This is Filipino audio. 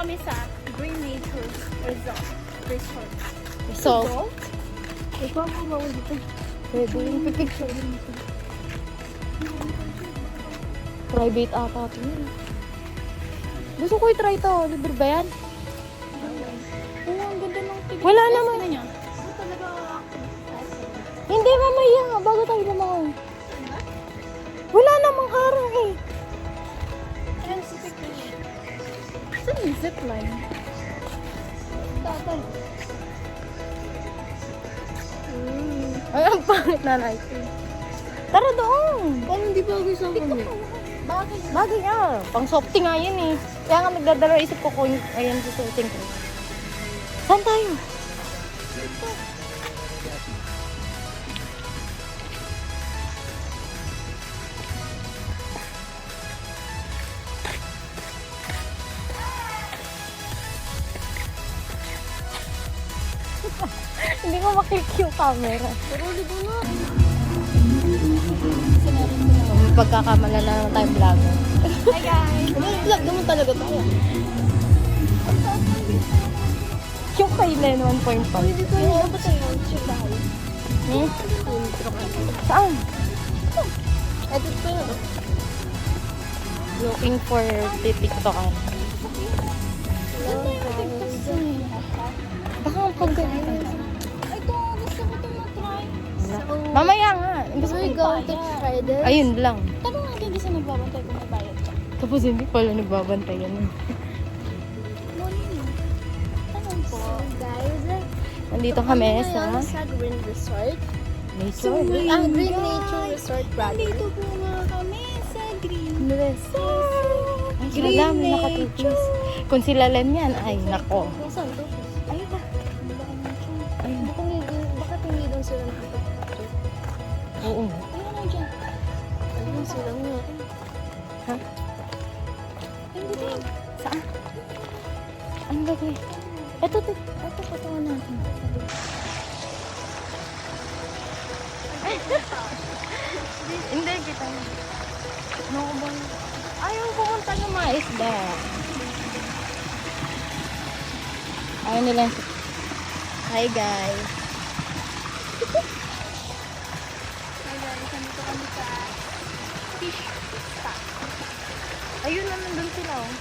kami sa Green Nature Resort. So, Ikaw mo ba dito? pwede yung pipicture. Private ata ito yun. Gusto ko i-try to. Libre ba yan? Oo, ang ganda ng tigil. Wala naman. Niya. Ano talaga Hindi, mamaya. Bago tayo lumangoy. Wala namang harang eh. Ayan si Picture. Saan yung zipline? Tatay. Ay, ang pangit na natin. Tara doon. Parang hindi ba gusto mo niya? Bakit? Bagay nga. Pang softy nga yun eh. Kaya nga nagdadala isip ko kung ayan susuotin ko. Saan tayo? Hindi ko makik yung camera. Pero libo na. May pagkakamala na naman tayong vlogger. Hi guys! Vlog naman talaga tayo. Yung kay Len 1.5. Hindi ko yung dapat tayo. Check tayo. Hmm? Saan? Ito pa yun. Looking for titiktokan. Baka ang pagkain. Ito, gusto ko ito matry. Mamaya nga. Gusto We ko go to try this. ayun lang. Tanong natin di sa nagbabantay kung nabayad ka. Tapos hindi pala nagbabantayan. Morning. Tanong po. Guys, Nandito kami sa sa Green Resort. nature. Green Nature Resort, brother. Nandito po nga kami sa Green Resort. Ay, sila may nakatupis. Kung sila Len yan, ay nako. Saan to? Ayun na. Ayun. Bakit hindi doon sila nakatupis? Oo. Ayun na dyan. Ayun sila nga. Ha? Hindi din. Saan? Ang gagawin? Ito, patungan natin. Hindi, kita mo. No, bang... Ayaw pumunta ng mga isda. Ayaw nila. Hi, guys. Hi guys, nandito kami sa fish spot. Ayun na, nandun sila, oh.